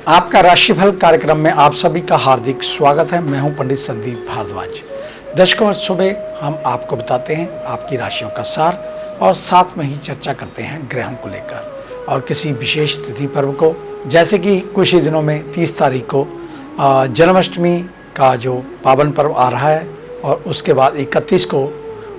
आपका राशिफल कार्यक्रम में आप सभी का हार्दिक स्वागत है। मैं हूं पंडित संदीप भारद्वाज। दर्शकों, सुबह हम आपको बताते हैं आपकी राशियों का सार और साथ में ही चर्चा करते हैं ग्रहों को लेकर और किसी विशेष तिथि पर्व को, जैसे कि कुछ ही दिनों में 30 तारीख को जन्माष्टमी का जो पावन पर्व आ रहा है और उसके बाद 31 को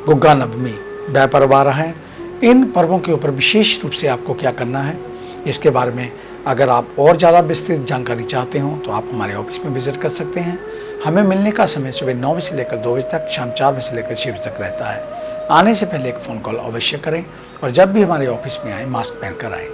गुग्गा नवमी वह पर्व आ रहा है। इन पर्वों के ऊपर विशेष रूप से आपको क्या करना है, इसके बारे में अगर आप और ज़्यादा विस्तृत जानकारी चाहते हो तो आप हमारे ऑफिस में विजिट कर सकते हैं। हमें मिलने का समय सुबह 9 बजे से लेकर 2 बजे तक, शाम 4 बजे से लेकर 6 बजे तक रहता है। आने से पहले एक फ़ोन कॉल अवश्य करें और जब भी हमारे ऑफिस में आए मास्क पहनकर आए।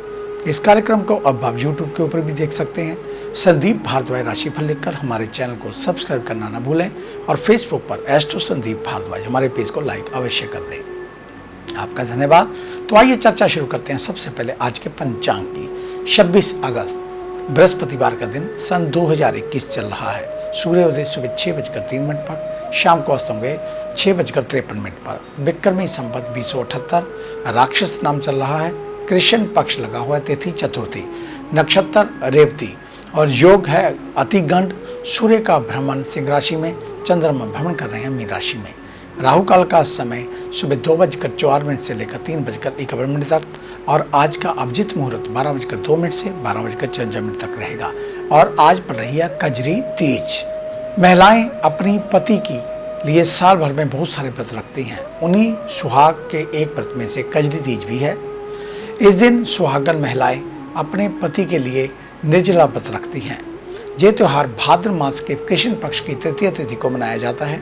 इस कार्यक्रम को अब आप यूट्यूब के ऊपर भी देख सकते हैं। संदीप भारद्वाज राशिफल लिखकर हमारे चैनल को सब्सक्राइब करना ना भूलें और फेसबुक पर एस्ट्रो संदीप भारद्वाज हमारे पेज को लाइक अवश्य कर दें। आपका धन्यवाद। तो आइए चर्चा शुरू करते हैं। सबसे पहले आज के पंचांग की। 26 अगस्त बृहस्पतिवार का दिन सन 2021 चल रहा है। सूर्योदय सुबह 6:03 पर, शाम को अस्त होंगे 6:53 पर। विक्रमी संवत 2078, राक्षस नाम चल रहा है। कृष्ण पक्ष लगा हुआ है, तिथि चतुर्थी, नक्षत्र रेवती और योग है अतिगंड। सूर्य का भ्रमण सिंह राशि में, चंद्रमा भ्रमण कर रहे हैं मीन राशि में। राहु काल का समय सुबह 2:04 से लेकर 3:51 तक और आज का अभिजित मुहूर्त 12:02 से 12:54 तक रहेगा। और आज पड़ रही है कजरी तीज। महिलाएं अपनी पति की लिए साल भर में बहुत सारे व्रत रखती हैं। उन्हीं सुहाग के एक व्रत में से कजरी तीज भी है। इस दिन सुहागन महिलाएं अपने पति के लिए निर्जला व्रत रखती हैं। ये त्यौहार भाद्र मास के कृष्ण पक्ष की तृतीय तिथि को मनाया जाता है।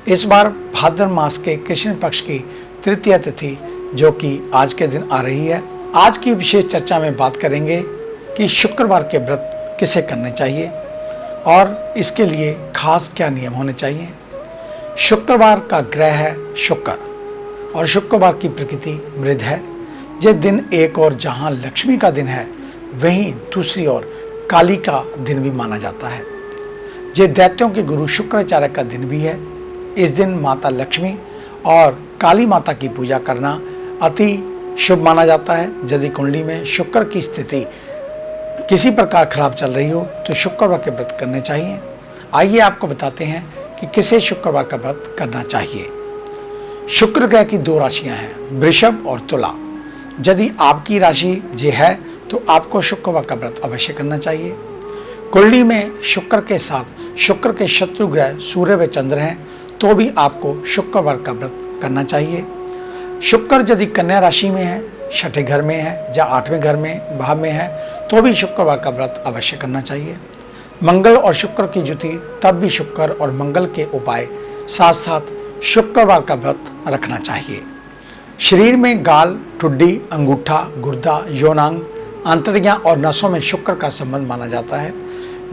इस बार भाद्र मास के कृष्ण पक्ष की तृतीय तिथि जो कि आज के दिन आ रही है। आज की विशेष चर्चा में बात करेंगे कि शुक्रवार के व्रत किसे करने चाहिए और इसके लिए खास क्या नियम होने चाहिए। शुक्रवार का ग्रह है शुक्र और शुक्रवार की प्रकृति मृद है। ये दिन एक और जहां लक्ष्मी का दिन है, वहीं दूसरी ओर काली का दिन भी माना जाता है। ये दैत्यों के गुरु शुक्राचार्य का दिन भी है। इस दिन माता लक्ष्मी और काली माता की पूजा करना अति शुभ माना जाता है। यदि कुंडली में शुक्र की स्थिति किसी प्रकार खराब चल रही हो तो शुक्रवार के व्रत करने चाहिए। आइए आपको बताते हैं कि किसे शुक्रवार का व्रत करना चाहिए। शुक्र ग्रह की 2 राशियां हैं, वृषभ और तुला। यदि आपकी राशि जे है तो आपको शुक्रवार का व्रत अवश्य करना चाहिए। कुंडली में शुक्र के साथ शुक्र के शत्रु ग्रह सूर्य व चंद्र हैं तो भी आपको शुक्रवार का व्रत करना चाहिए। शुक्र यदि कन्या राशि में है, 6ठे घर में है या 8वें घर में भाव में है तो भी शुक्रवार का व्रत अवश्य करना चाहिए। मंगल और शुक्र की युति, तब भी शुक्र और मंगल के उपाय साथ साथ शुक्रवार का व्रत रखना चाहिए। शरीर में गाल, ठुड्डी, अंगूठा, गुर्दा, यौनांग, आंतड़ियाँ और नसों में शुक्र का संबंध माना जाता है।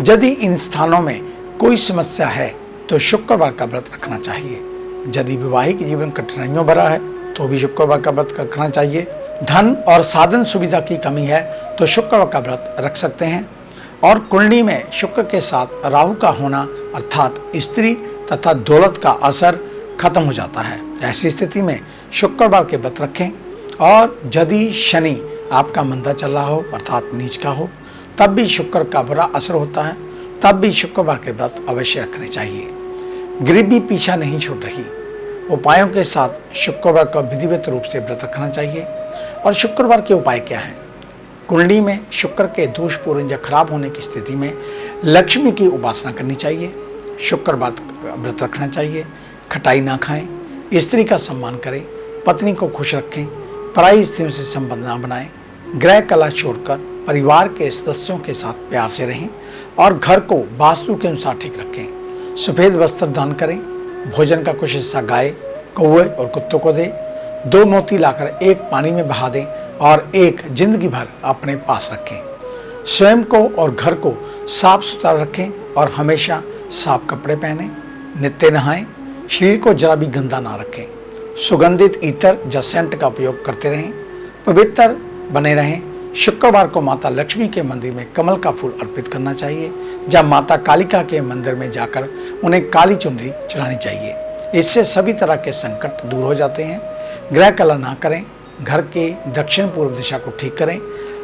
यदि इन स्थानों में कोई समस्या है तो शुक्रवार का व्रत रखना चाहिए। यदि वैवाहिक जीवन कठिनाइयों भरा है तो भी शुक्रवार का व्रत रखना चाहिए। धन और साधन सुविधा की कमी है तो शुक्रवार का व्रत रख सकते हैं। और कुंडली में शुक्र के साथ राहु का होना अर्थात स्त्री तथा दौलत का असर खत्म हो जाता है। ऐसी स्थिति में शुक्रवार के व्रत रखें। और यदि शनि आपका मंदा चल रहा हो अर्थात नीच का हो तब भी शुक्र का बुरा असर होता है, तब भी शुक्रवार के व्रत अवश्य रखने चाहिए। गरीबी पीछा नहीं छूट रही। उपायों के साथ शुक्रवार का विधिवत रूप से व्रत रखना चाहिए। और शुक्रवार के उपाय क्या है। कुंडली में शुक्र के दोषपूर्ण या खराब होने की स्थिति में लक्ष्मी की उपासना करनी चाहिए। शुक्रवार का व्रत रखना चाहिए। खटाई ना खाएं, स्त्री का सम्मान करें, पत्नी को खुश रखें, पराई स्त्रियों से संबंध ना बनाएं, गृह कला छोड़कर परिवार के सदस्यों के साथ प्यार से रहें और घर को वास्तु के अनुसार ठीक रखें। सफ़ेद वस्त्र दान करें। भोजन का कुछ हिस्सा गाय, कौवे और कुत्तों को दें। 2 मोती लाकर एक पानी में बहा दें और एक जिंदगी भर अपने पास रखें। स्वयं को और घर को साफ सुथरा रखें और हमेशा साफ कपड़े पहनें। नित्य नहाएं। शरीर को जरा भी गंदा ना रखें। सुगंधित इत्र या सेंट का उपयोग करते रहें। पवित्र बने रहें। शुक्रवार को माता लक्ष्मी के मंदिर में कमल का फूल अर्पित करना चाहिए या माता कालिका के मंदिर में जाकर उन्हें काली चुनरी चढ़ानी चाहिए। इससे सभी तरह के संकट दूर हो जाते हैं। गृह कलह ना करें। घर के दक्षिण पूर्व दिशा को ठीक करें।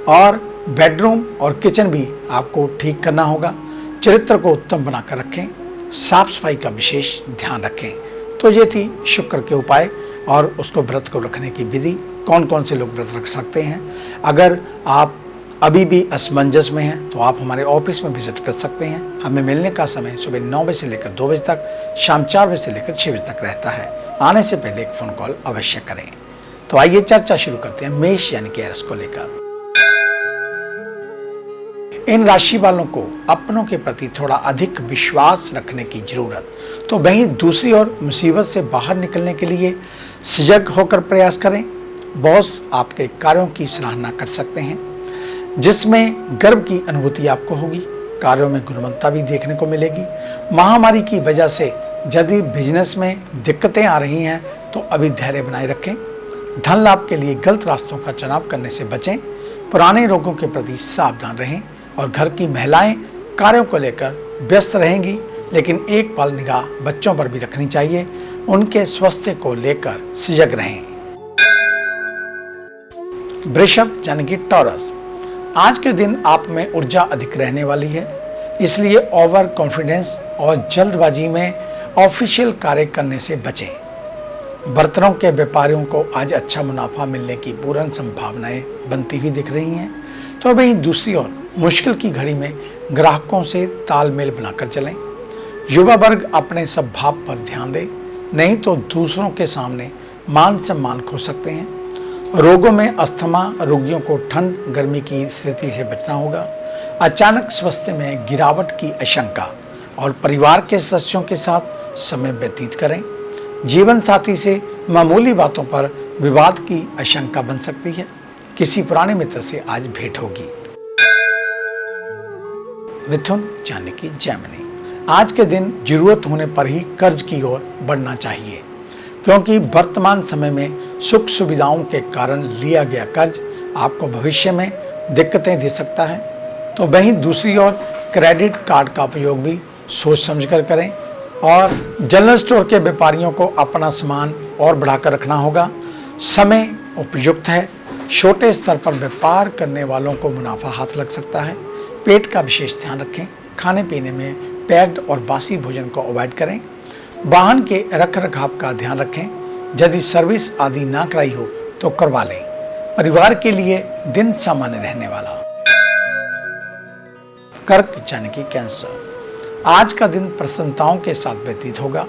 और बेडरूम और किचन भी आपको ठीक करना होगा। चरित्र को उत्तम बनाकर रखें, साफ सफाई का विशेष ध्यान रखें। तो ये थी शुक्र के उपाय और उसको व्रत को रखने की विधि। कौन कौन से लोग व्रत रख सकते हैं? अगर आप अभी भी असमंजस में हैं तो आप हमारे ऑफिस में विजिट कर सकते हैं। हमें मिलने का समय सुबह 9 बजे से लेकर 2 बजे तक, शाम 4 बजे से लेकर 6 बजे तक रहता है। आने से पहले एक फ़ोन कॉल अवश्य करें। तो आइए चर्चा शुरू करते हैं मेष यानी कि एरिस को लेकर। इन राशि वालों को अपनों के प्रति थोड़ा अधिक विश्वास रखने की जरूरत। तो वहीं दूसरी ओर मुसीबत से बाहर निकलने के लिए सजग होकर प्रयास करें। बॉस आपके कार्यों की सराहना कर सकते हैं, जिसमें गर्व की अनुभूति आपको होगी। कार्यों में गुणवत्ता भी देखने को मिलेगी। महामारी की वजह से यदि बिजनेस में दिक्कतें आ रही हैं तो अभी धैर्य बनाए रखें। धन लाभ के लिए गलत रास्तों का चुनाव करने से बचें। पुराने रोगों के प्रति सावधान रहें और घर की महिलाएं कार्यों को लेकर व्यस्त रहेंगी, लेकिन एक पल निगाह बच्चों पर भी रखनी चाहिए। उनके स्वास्थ्य को लेकर सजग रहें। वृषभ यानी कि टॉरस, आज के दिन आप में ऊर्जा अधिक रहने वाली है, इसलिए ओवर कॉन्फिडेंस और जल्दबाजी में ऑफिशियल कार्य करने से बचें। बर्तनों के व्यापारियों को आज अच्छा मुनाफा मिलने की पूर्ण संभावनाएं बनती हुई दिख रही हैं। तो वहीं दूसरी ओर मुश्किल की घड़ी में ग्राहकों से तालमेल बनाकर चलें। युवा वर्ग अपने स्वभाव पर ध्यान दें, नहीं तो दूसरों के सामने मान सम्मान खो सकते हैं। रोगों में अस्थमा रोगियों को ठंड गर्मी की स्थिति से बचना होगा। अचानक स्वास्थ्य में गिरावट की आशंका और परिवार के सदस्यों के साथ समय व्यतीत करें। जीवन साथी से मामूली बातों पर विवाद की आशंका बन सकती है। किसी पुराने मित्र से आज भेंट होगी। मिथुन यानी कि जेमिनी, आज के दिन जरूरत होने पर ही कर्ज की ओर बढ़ना चाहिए, क्योंकि वर्तमान समय में सुख सुविधाओं के कारण लिया गया कर्ज आपको भविष्य में दिक्कतें दे सकता है। तो वहीं दूसरी ओर क्रेडिट कार्ड का उपयोग भी सोच समझकर करें और जनरल स्टोर के व्यापारियों को अपना सामान और बढ़ाकर रखना होगा। समय उपयुक्त है। छोटे स्तर पर व्यापार करने वालों को मुनाफा हाथ लग सकता है। पेट का विशेष ध्यान रखें। खाने पीने में पैक्ड और बासी भोजन को अवॉइड करें। वाहन के रख रखाव का ध्यान रखें। यदि सर्विस आदि ना कराई हो तो करवा लें। परिवार के लिए दिन सामान्य रहने वाला। कर्क यानी कि कैंसर, आज का दिन प्रसन्नताओं के साथ व्यतीत होगा।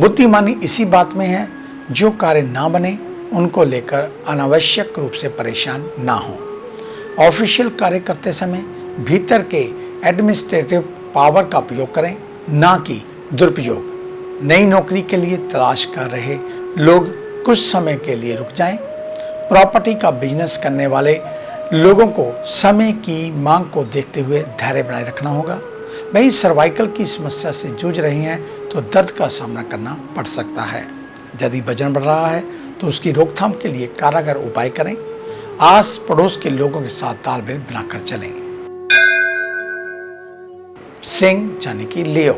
बुद्धिमानी इसी बात में है, जो कार्य ना बने उनको लेकर अनावश्यक रूप से परेशान ना हो। ऑफिशियल कार्य करते समय भीतर के एडमिनिस्ट्रेटिव पावर का उपयोग करें, ना कि दुरुपयोग। नई नौकरी के लिए तलाश कर रहे लोग कुछ समय के लिए रुक जाएं। प्रॉपर्टी का बिजनेस करने वाले लोगों को समय की मांग को देखते हुए धैर्य बनाए रखना होगा। वहीं सर्वाइकल की समस्या से जूझ रहे हैं तो दर्द का सामना करना पड़ सकता है। यदि वजन बढ़ रहा है तो उसकी रोकथाम के लिए कारगर उपाय करें। आस पड़ोस के लोगों के साथ तालमेल बनाकर चलें। सिंह यानी कि लियो,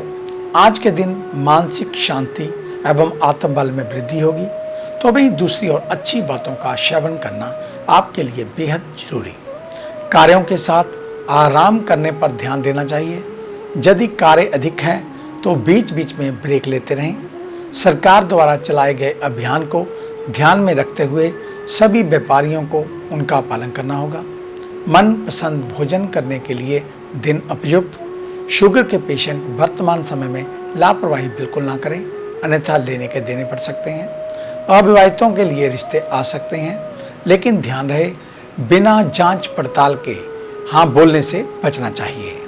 आज के दिन मानसिक शांति एवं आत्मबल में वृद्धि होगी। तो वहीं दूसरी ओर अच्छी बातों का श्रवण करना आपके लिए बेहद जरूरी। कार्यों के साथ आराम करने पर ध्यान देना चाहिए। यदि कार्य अधिक हैं तो बीच बीच में ब्रेक लेते रहें। सरकार द्वारा चलाए गए अभियान को ध्यान में रखते हुए सभी व्यापारियों को उनका पालन करना होगा। मनपसंद भोजन करने के लिए दिन उपयुक्त। शुगर के पेशेंट वर्तमान समय में लापरवाही बिल्कुल ना करें, अन्यथा लेने के देने पड़ सकते हैं। अविवाहितों के लिए रिश्ते आ सकते हैं, लेकिन ध्यान रहे बिना जांच पड़ताल के हाँ बोलने से बचना चाहिए।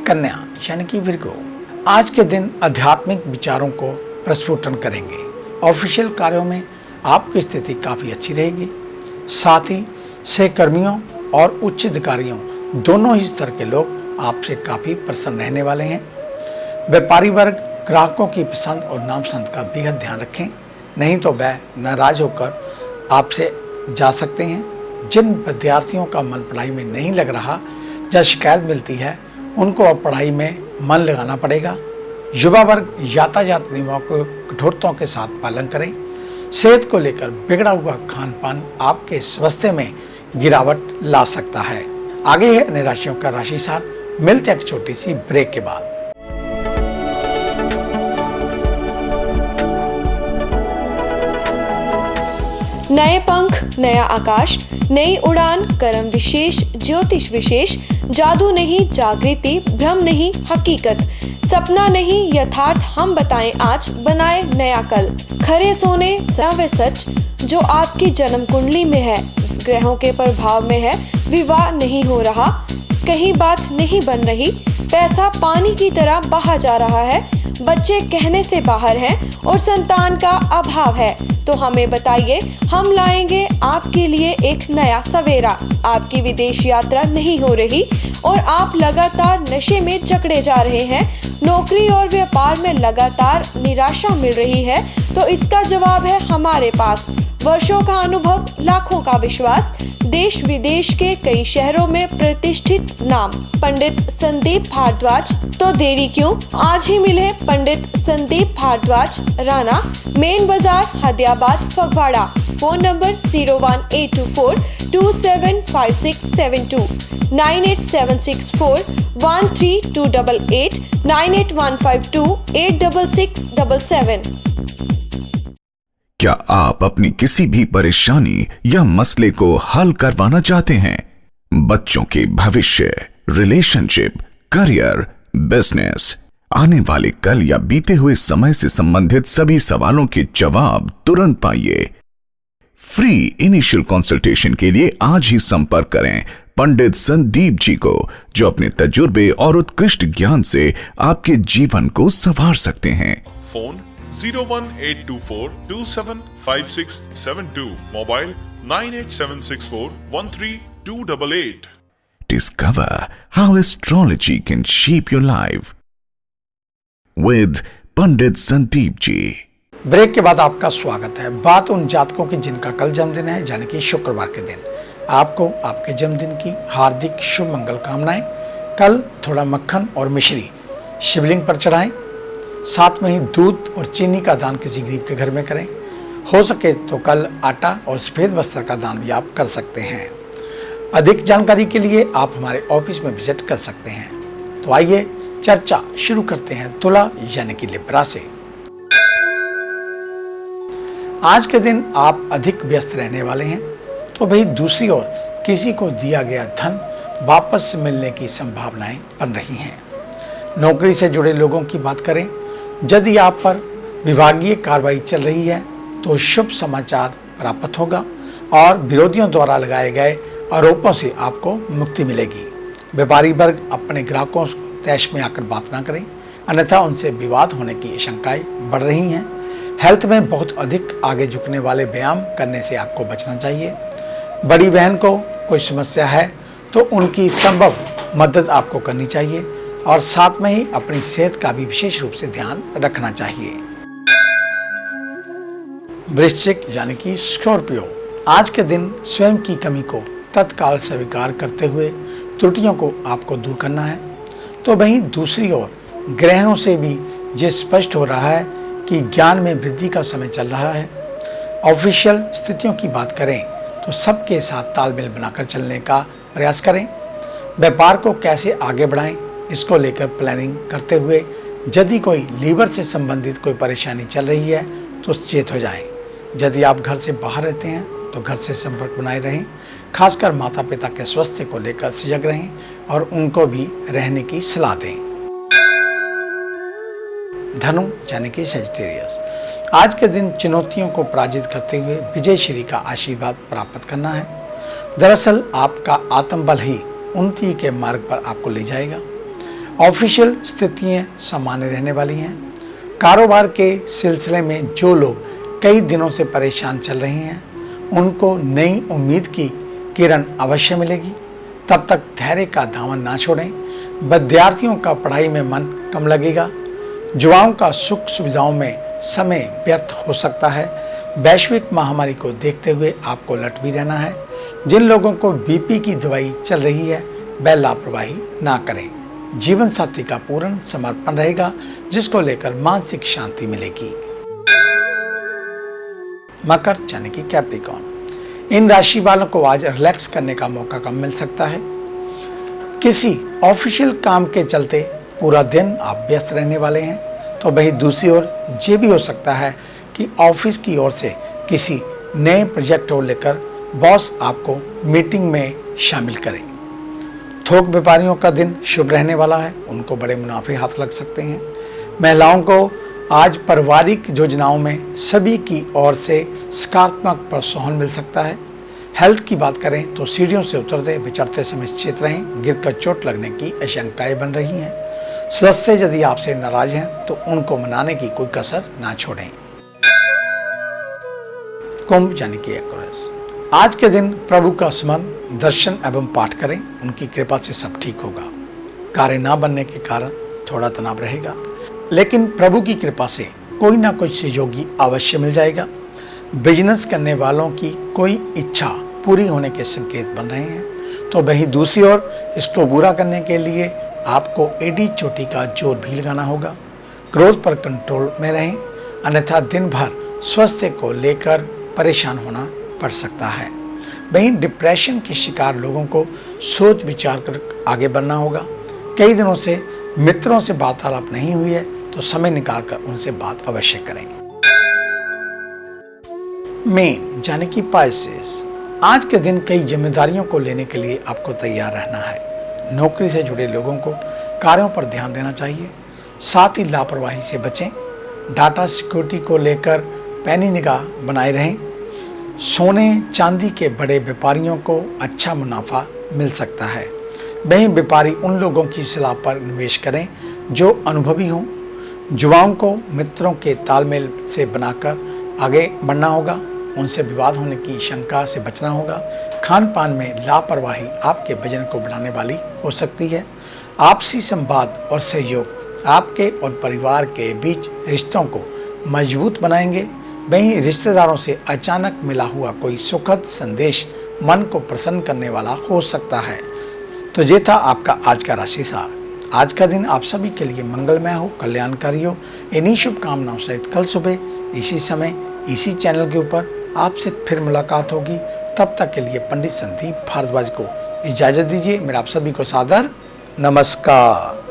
कन्या यानी कि विर्गो, आज के दिन आध्यात्मिक विचारों को प्रस्फुटन करेंगे। ऑफिशियल कार्यों में आपकी स्थिति काफ़ी अच्छी रहेगी। साथ ही सहकर्मियों और उच्च अधिकारियों दोनों ही स्तर के लोग आपसे काफ़ी प्रसन्न रहने वाले हैं। व्यापारी वर्ग ग्राहकों की पसंद और नापसंद का बेहद ध्यान रखें, नहीं तो वह नाराज होकर आपसे जा सकते हैं। जिन विद्यार्थियों का मन पढ़ाई में नहीं लग रहा या शिकायत मिलती है, उनको अब पढ़ाई में मन लगाना पड़ेगा। युवा वर्ग यातायात नियमों को कठोरता के साथ पालन करें। सेहत को लेकर बिगड़ा हुआ खान पान आपके स्वास्थ्य में गिरावट ला सकता है। आगे है अन्य राशियों का राशि सार। मिलते हैं एक छोटी सी ब्रेक के बाद। नए पंख, नया आकाश, नई उड़ान, कर्म विशेष, ज्योतिष विशेष, जादू नहीं जागृति, भ्रम नहीं हकीकत, सपना नहीं यथार्थ, हम बताएं आज, बनाए नया कल। खरे सोने व सच जो आपकी जन्म कुंडली में है, ग्रहों के प्रभाव में है, विवाह नहीं हो रहा, कहीं बात नहीं बन रही, पैसा पानी की तरह बहा जा रहा है, बच्चे कहने से बाहर हैं और संतान का अभाव है, तो हमें बताइए, हम लाएंगे आपके लिए एक नया सवेरा। आपकी विदेश यात्रा नहीं हो रही और आप लगातार नशे में जकड़े जा रहे हैं, नौकरी और व्यापार में लगातार निराशा मिल रही है, तो इसका जवाब है हमारे पास। वर्षों का अनुभव, लाखों का विश्वास, देश विदेश के कई शहरों में प्रतिष्ठित नाम पंडित संदीप भारद्वाज। तो देरी क्यों, आज ही मिले पंडित संदीप भारद्वाज, राणा, मेन बाजार, हदियाबाद, फगवाड़ा। Phone number 01824 275672, 98764 13288, 98152 86677। क्या आप अपनी किसी भी परेशानी या मसले को हल करवाना चाहते हैं? बच्चों के भविष्य, रिलेशनशिप, करियर, बिजनेस, आने वाले कल या बीते हुए समय से संबंधित सभी सवालों के जवाब तुरंत पाइए। फ्री इनिशियल कंसल्टेशन के लिए आज ही संपर्क करें पंडित संदीप जी को, जो अपने तजुर्बे और उत्कृष्ट ज्ञान से आपके जीवन को संवार सकते हैं। Phone 01824 275672, mobile 98764 13288। Discover how astrology can shape your life with Pandit Sandeep ji. Break के बाद आपका स्वागत है। बात उन जातकों की जिनका कल जन्मदिन है, यानी कि शुक्रवार के दिन। आपको आपके जन्मदिन की हार्दिक शुभ मंगल कामनाएं। कल थोड़ा मक्खन और मिश्री शिवलिंग पर चढ़ाएं। साथ में ही दूध और चीनी का दान किसी गरीब के घर में करें। हो सके तो कल आटा और सफेद वस्त्र का दान भी आप कर सकते हैं। अधिक जानकारी के लिए आप हमारे ऑफिस में विजिट कर सकते हैं। तो आइए चर्चा शुरू करते हैं तुला यानी कि लिब्रा से। आज के दिन आप अधिक व्यस्त रहने वाले हैं, तो भाई दूसरी ओर किसी को दिया गया धन वापस मिलने की संभावनाएं बन रही हैं। नौकरी से जुड़े लोगों की बात करें, यदि आप पर विभागीय कार्रवाई चल रही है तो शुभ समाचार प्राप्त होगा और विरोधियों द्वारा लगाए गए आरोपों से आपको मुक्ति मिलेगी। व्यापारी वर्ग अपने ग्राहकों को तैश में आकर बात ना करें, अन्यथा उनसे विवाद होने की आशंकाएं बढ़ रही हैं। हेल्थ में बहुत अधिक आगे झुकने वाले व्यायाम करने से आपको बचना चाहिए। बड़ी बहन को कोई समस्या है तो उनकी संभव मदद आपको करनी चाहिए और साथ में ही अपनी सेहत का भी विशेष रूप से ध्यान रखना चाहिए। वृश्चिक यानी कि स्कॉर्पियो, आज के दिन स्वयं की कमी को तत्काल स्वीकार करते हुए त्रुटियों को आपको दूर करना है। तो वहीं दूसरी ओर ग्रहों से भी ये स्पष्ट हो रहा है कि ज्ञान में वृद्धि का समय चल रहा है। ऑफिशियल स्थितियों की बात करें तो सबके साथ तालमेल बनाकर चलने का प्रयास करें। व्यापार को कैसे आगे बढ़ाएं, इसको लेकर प्लानिंग करते हुए यदि कोई लीवर से संबंधित कोई परेशानी चल रही है तो चेत हो जाएं। यदि आप घर से बाहर रहते हैं तो घर से संपर्क बनाए रहें। खासकर माता पिता के स्वास्थ्य को लेकर सजग रहें और उनको भी रहने की सलाह दें। धनु यानी कि सेजिटेरियस, आज के दिन चुनौतियों को पराजित करते हुए विजय श्री का आशीर्वाद प्राप्त करना है। दरअसल आपका आत्मबल ही उन्नति के मार्ग पर आपको ले जाएगा। ऑफिशियल स्थितियां सामान्य रहने वाली हैं। कारोबार के सिलसिले में जो लोग कई दिनों से परेशान चल रहे हैं उनको नई उम्मीद की किरण अवश्य मिलेगी। तब तक धैर्य का दामन ना छोड़ें। विद्यार्थियों का पढ़ाई में मन कम लगेगा। युवाओं का सुख सुविधाओं में समय व्यर्थ हो सकता है। वैश्विक महामारी को देखते हुए आपको अलर्ट भी रहना है। जिन लोगों को बीपी की दवाई चल रही है वह लापरवाही ना करें। जीवन साथी का पूर्ण समर्पण रहेगा, जिसको लेकर मानसिक शांति मिलेगी। मकर यानी कि कैप्रिकॉर्न। इन राशि वालों को आज रिलैक्स करने का मौका कम मिल सकता है। किसी ऑफिशियल काम के चलते पूरा दिन आप व्यस्त रहने वाले हैं। तो वही दूसरी ओर ये भी हो सकता है कि ऑफिस की ओर से किसी नए प्रोजेक्ट को लेकर बॉस आपको मीटिंग में शामिल करें। थोक व्यापारियों का दिन शुभ रहने वाला है, उनको बड़े मुनाफे हाथ लग सकते हैं। महिलाओं को आज पारिवारिक योजनाओं में सभी की ओर से सकारात्मक प्रोत्साहन मिल सकता है। हेल्थ की बात करें तो सीढ़ियों से उतरते चढ़ते समय सचेत रहें, गिरकर चोट लगने की आशंकाएं बन रही हैं। सदस्य यदि आपसे नाराज हैं तो उनको मनाने की कोई कसर ना छोड़ें। कुंभ यानी कि एक्वेरियस, आज के दिन प्रभु का स्मरण, दर्शन एवं पाठ करें, उनकी कृपा से सब ठीक होगा। कार्य ना बनने के कारण थोड़ा तनाव रहेगा, लेकिन प्रभु की कृपा से कोई ना कोई सहयोगी अवश्य मिल जाएगा। बिजनेस करने वालों की कोई इच्छा पूरी होने के संकेत बन रहे हैं। तो वहीं दूसरी ओर इसको पूरा करने के लिए आपको एडी चोटी का जोर भी लगाना होगा। क्रोध पर कंट्रोल में रहें, अन्यथा दिन भर स्वास्थ्य को लेकर परेशान होना पड़ सकता है। वहीं डिप्रेशन के शिकार लोगों को सोच विचार कर आगे बढ़ना होगा। कई दिनों से मित्रों से वार्तालाप नहीं हुई है तो समय निकालकर उनसे बात अवश्य करें। मीन यानी कि पाइसेस, आज के दिन कई जिम्मेदारियों को लेने के लिए आपको तैयार रहना है। नौकरी से जुड़े लोगों को कार्यों पर ध्यान देना चाहिए, साथ ही लापरवाही से बचें। डाटा सिक्योरिटी को लेकर पैनी निगाह बनाए रहें। सोने चांदी के बड़े व्यापारियों को अच्छा मुनाफा मिल सकता है। वहीं व्यापारी उन लोगों की सलाह पर निवेश करें जो अनुभवी हों। युवाओं को मित्रों के तालमेल से बनाकर आगे बढ़ना होगा, उनसे विवाद होने की शंका से बचना होगा। खान पान में लापरवाही आपके वजन को बढ़ाने वाली हो सकती है। आपसी संवाद और सहयोग आपके और परिवार के बीच रिश्तों को मजबूत बनाएंगे। वहीं रिश्तेदारों से अचानक मिला हुआ कोई सुखद संदेश मन को प्रसन्न करने वाला हो सकता है। तो ये था आपका आज का राशि सार। आज का दिन आप सभी के लिए मंगलमय हो, कल्याणकारी हो। इन्हीं शुभकामनाओं सहित कल सुबह इसी समय इसी चैनल के ऊपर आपसे फिर मुलाकात होगी। तब तक के लिए पंडित संदीप भारद्वाज को इजाज़त दीजिए। मेरा आप सभी को सादर नमस्कार।